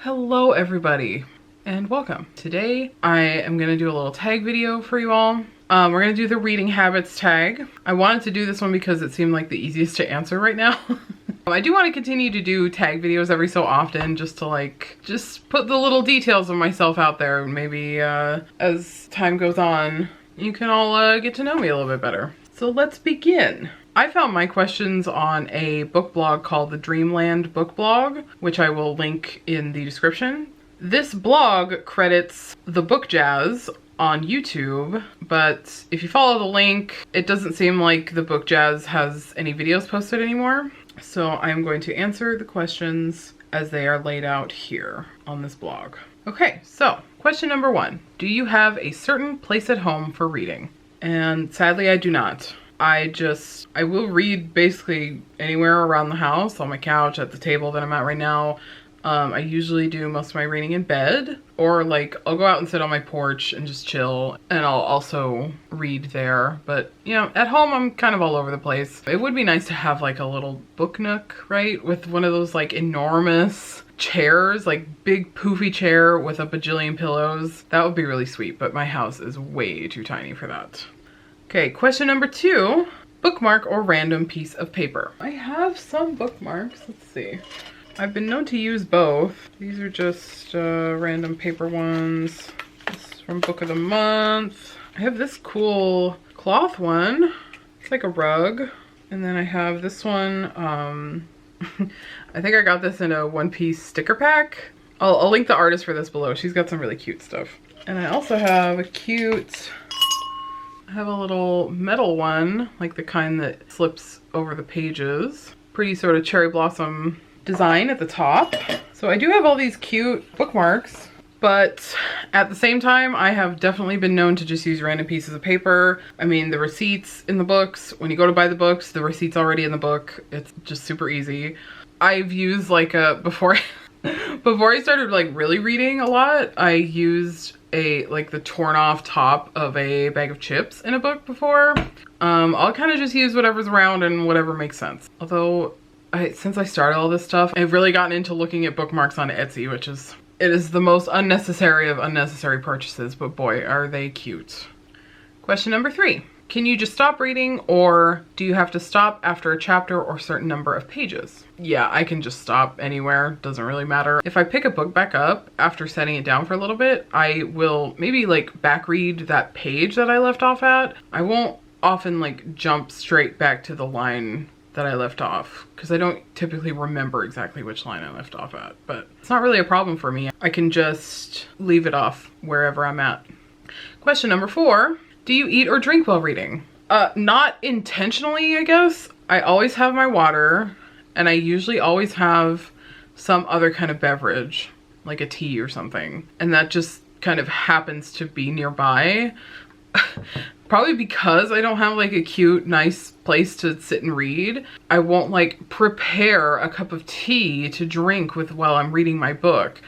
Hello everybody and welcome. Today I am going to do a little tag video for you all. We're going to do the reading habits tag. I wanted to do this one because it seemed like the easiest to answer right now. I do want to continue to do tag videos every so often just to just put the little details of myself out there. Maybe as time goes on you can all get to know me a little bit better. So let's begin. I found my questions on a book blog called the Dreamland Book Blog, which I will link in the description. This blog credits the Book Jazz on YouTube, but if you follow the link, it doesn't seem like the Book Jazz has any videos posted anymore. So I'm going to answer the questions as they are laid out here on this blog. Okay, so question number 1. Do you have a certain place at home for reading? And sadly, I do not. I will read basically anywhere around the house, on my couch, at the table that I'm at right now. I usually do most of my reading in bed, or I'll go out and sit on my porch and just chill, and I'll also read there. But you know, at home I'm kind of all over the place. It would be nice to have a little book nook, right? With one of those enormous chairs, big poofy chair with a bajillion pillows. That would be really sweet, but my house is way too tiny for that. Okay, question number 2, bookmark or random piece of paper. I have some bookmarks, let's see. I've been known to use both. These are just random paper ones. This is from Book of the Month. I have this cool cloth one. It's like a rug. And then I have this one, I think I got this in a one-piece sticker pack. I'll link the artist for this below. She's got some really cute stuff. And I also have I have a little metal one, like the kind that slips over the pages. Pretty sort of cherry blossom design at the top. So I do have all these cute bookmarks, but at the same time, I have definitely been known to just use random pieces of paper. I mean, the receipts in the books, when you go to buy the books, the receipt's already in the book. It's just super easy. I've used before I started really reading a lot, I used the torn off top of a bag of chips in a book before. I'll kind of just use whatever's around and whatever makes sense. Although since I started all this stuff, I've really gotten into looking at bookmarks on Etsy, it is the most unnecessary of unnecessary purchases, but boy, are they cute. Question number 3. Can you just stop reading, or do you have to stop after a chapter or certain number of pages? Yeah, I can just stop anywhere. Doesn't really matter. If I pick a book back up after setting it down for a little bit, I will maybe back read that page that I left off at. I won't often jump straight back to the line that I left off, because I don't typically remember exactly which line I left off at, but it's not really a problem for me. I can just leave it off wherever I'm at. Question number 4. Do you eat or drink while reading? Not intentionally, I guess. I always have my water, and I usually always have some other kind of beverage, like a tea or something. And that just kind of happens to be nearby. Probably because I don't have a cute, nice place to sit and read. I won't prepare a cup of tea to drink with while I'm reading my book.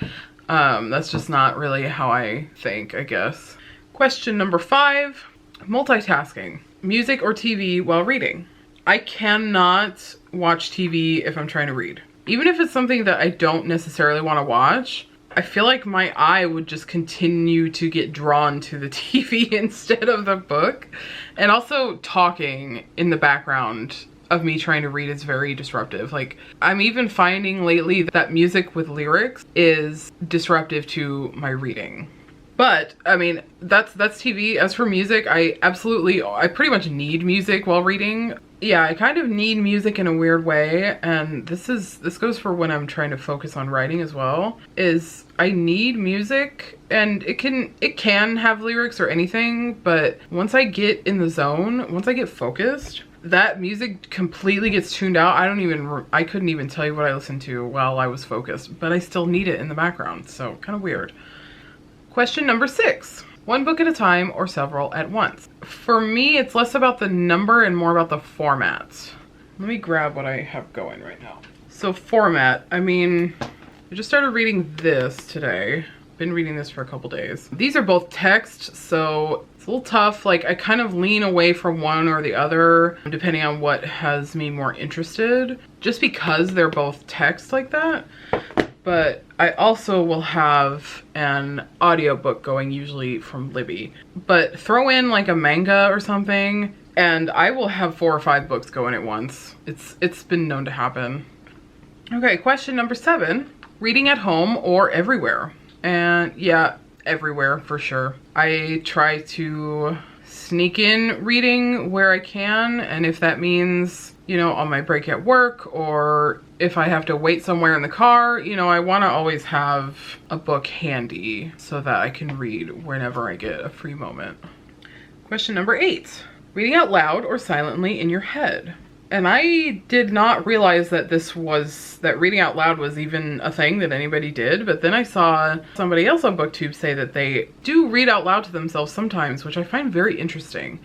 That's just not really how I think, I guess. Question number 5. Multitasking. Music or TV while reading. I cannot watch TV if I'm trying to read. Even if it's something that I don't necessarily want to watch, I feel like my eye would just continue to get drawn to the TV instead of the book. And also talking in the background of me trying to read is very disruptive. I'm even finding lately that music with lyrics is disruptive to my reading. But I mean, that's TV. As for music, I pretty much need music while reading. Yeah, I kind of need music in a weird way, and this goes for when I'm trying to focus on writing as well, is I need music, and it can have lyrics or anything, but once I get in the zone, once I get focused, that music completely gets tuned out. I couldn't even tell you what I listened to while I was focused, but I still need it in the background, so kind of weird. Question number 6. One book at a time or several at once? For me, it's less about the number and more about the format. Let me grab what I have going right now. So format, I mean, I just started reading this today. Been reading this for a couple days. These are both text, so it's a little tough. I kind of lean away from one or the other, depending on what has me more interested, just because they're both text like that. but I also will have an audiobook going, usually from Libby. But throw in like a manga or something, and I will have 4 or 5 books going at once. It's been known to happen. Okay, question number 7. Reading at home or everywhere? And yeah, everywhere for sure. I try to sneak in reading where I can, and if that means, you know, on my break at work, or if I have to wait somewhere in the car, you know, I want to always have a book handy so that I can read whenever I get a free moment. Question number 8. Reading out loud or silently in your head? And I did not realize that that reading out loud was even a thing that anybody did, but then I saw somebody else on BookTube say that they do read out loud to themselves sometimes, which I find very interesting.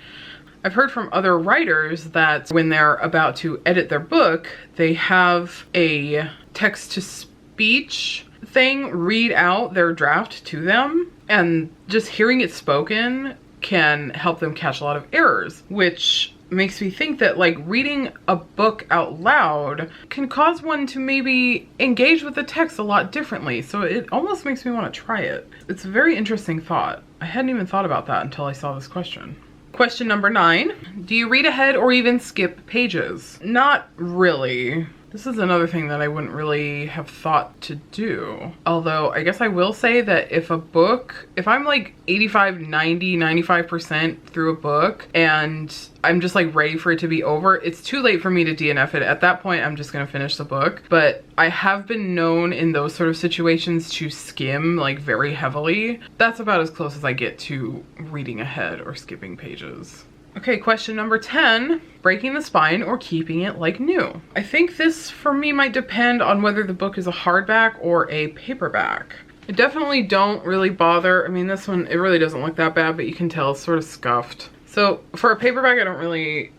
I've heard from other writers that when they're about to edit their book, they have a text-to-speech thing read out their draft to them, and just hearing it spoken can help them catch a lot of errors, which makes me think that like reading a book out loud can cause one to maybe engage with the text a lot differently. So it almost makes me want to try it. It's a very interesting thought. I hadn't even thought about that until I saw this question. Question number 9. Do you read ahead or even skip pages? Not really. This is another thing that I wouldn't really have thought to do. Although I guess I will say that if I'm like 85, 90, 95% through a book and I'm just like ready for it to be over, it's too late for me to DNF it. At that point, I'm just gonna finish the book. But I have been known in those sort of situations to skim like very heavily. That's about as close as I get to reading ahead or skipping pages. Okay, question number 10, breaking the spine or keeping it like new? I think this for me might depend on whether the book is a hardback or a paperback. I definitely don't really bother. I mean, this one, it really doesn't look that bad, but you can tell it's sort of scuffed. So for a paperback,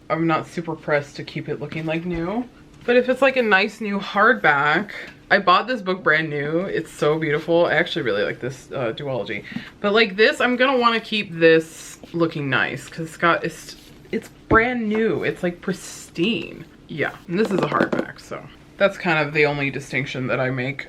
I'm not super pressed to keep it looking like new. But if it's like a nice new hardback, I bought this book brand new. It's so beautiful. I actually really like this duology. But like this, I'm gonna want to keep this looking nice because it's brand new. It's like pristine. Yeah, and this is a hardback, so that's kind of the only distinction that I make.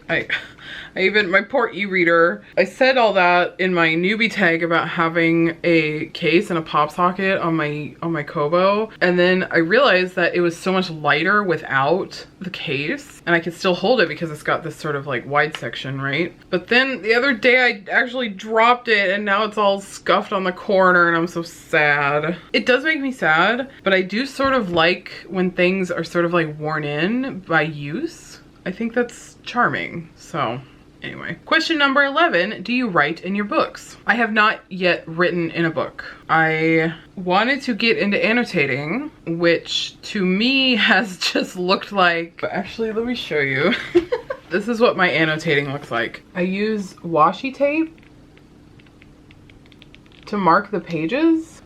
My poor e-reader, I said all that in my newbie tag about having a case and a pop socket on my Kobo, and then I realized that it was so much lighter without the case, and I could still hold it because it's got this sort of like wide section, right? But then the other day I actually dropped it and now it's all scuffed on the corner and I'm so sad. It does make me sad, but I do sort of like when things are sort of like worn in by use. I think that's charming. So anyway, question number 11, do you write in your books? I have not yet written in a book. I wanted to get into annotating, which to me has just looked like, actually let me show you. This is what my annotating looks like. I use washi tape to mark the pages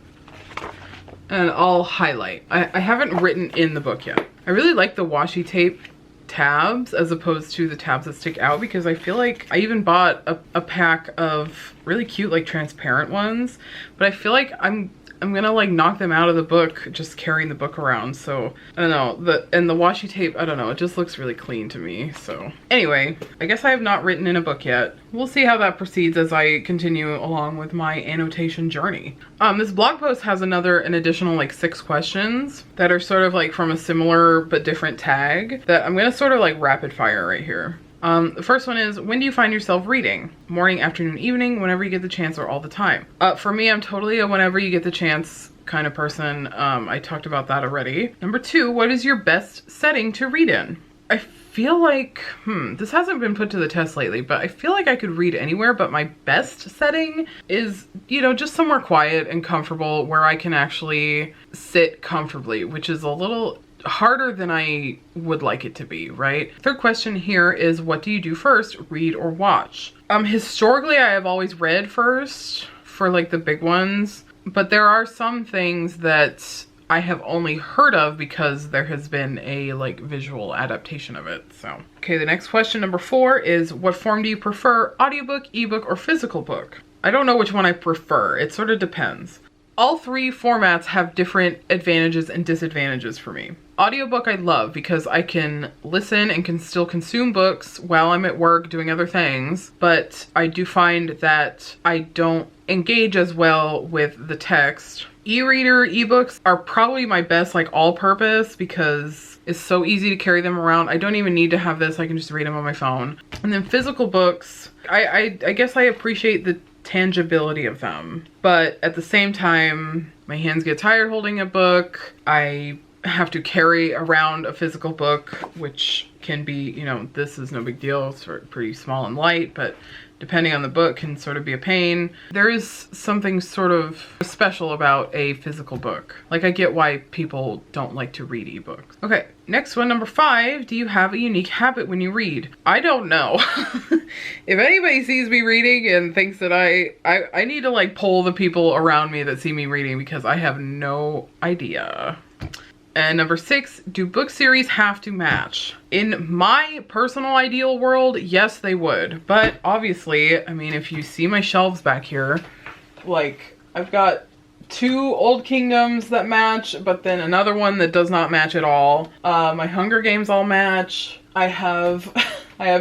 and I'll highlight. I haven't written in the book yet. I really like the washi tape tabs as opposed to the tabs that stick out because I feel like I even bought a pack of really cute like transparent ones, but I feel like I'm gonna like knock them out of the book just carrying the book around. So I don't know, the washi tape, I don't know, it just looks really clean to me. So anyway, I guess I have not written in a book yet. We'll see how that proceeds as I continue along with my annotation journey. This blog post has an additional like 6 questions that are sort of like from a similar but different tag that I'm gonna sort of like rapid fire right here. The first one is, when do you find yourself reading? Morning, afternoon, evening, whenever you get the chance, or all the time? For me, I'm totally a whenever you get the chance kind of person. I talked about that already. Number 2, what is your best setting to read in? I feel like, this hasn't been put to the test lately, but I feel like I could read anywhere, but my best setting is, you know, just somewhere quiet and comfortable where I can actually sit comfortably, which is a little harder than I would like it to be, right? Third question here is, what do you do first, read or watch? Historically, I have always read first for like the big ones, but there are some things that I have only heard of because there has been a like visual adaptation of it. So, okay, the next question, number 4, is what form do you prefer, audiobook, ebook, or physical book? I don't know which one I prefer. It sort of depends. all three formats have different advantages and disadvantages for me. Audiobook I love because I can listen and can still consume books while I'm at work doing other things, but I do find that I don't engage as well with the text. E-reader, ebooks are probably my best like all-purpose because it's so easy to carry them around. I don't even need to have this, I can just read them on my phone. And then physical books, I guess I appreciate the tangibility of them, but at the same time, my hands get tired holding a book. I have to carry around a physical book, which can be, you know, this is no big deal. It's sort of pretty small and light, but depending on the book can sort of be a pain. There is something sort of special about a physical book. Like, I get why people don't like to read ebooks. Okay, next one, number 5. Do you have a unique habit when you read? I don't know. If anybody sees me reading and thinks that I need to like poll the people around me that see me reading because I have no idea. And number 6, do book series have to match? In my personal ideal world, yes, they would. But obviously, I mean, if you see my shelves back here, like I've got 2 Old Kingdoms that match, but then another one that does not match at all. My Hunger Games all match. I have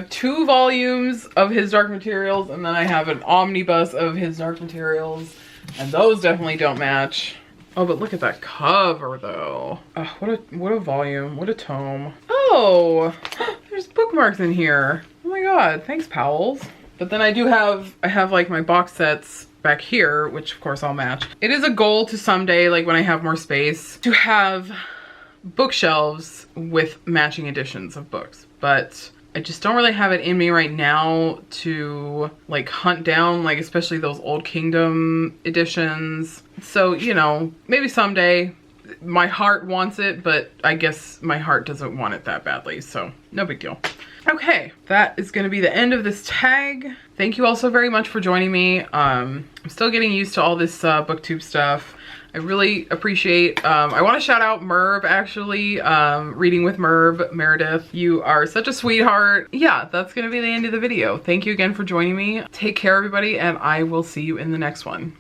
2 volumes of His Dark Materials, and then I have an omnibus of His Dark Materials, and those definitely don't match. Oh, but look at that cover though. Oh, what a volume, what a tome. Oh, there's bookmarks in here. Oh my god, thanks Powell's. But then I have like my box sets back here, which of course I'll match. It is a goal to someday, like when I have more space, to have bookshelves with matching editions of books. But I just don't really have it in me right now to like hunt down, like especially those Old Kingdom editions. So, you know, maybe someday. My heart wants it, but I guess my heart doesn't want it that badly, so no big deal. Okay, that is going to be the end of this tag. Thank you all so very much for joining me. I'm still getting used to all this booktube stuff. I really appreciate, I want to shout out Merb, actually, Reading with Merb, Meredith. You are such a sweetheart. Yeah, that's going to be the end of the video. Thank you again for joining me. Take care, everybody, and I will see you in the next one.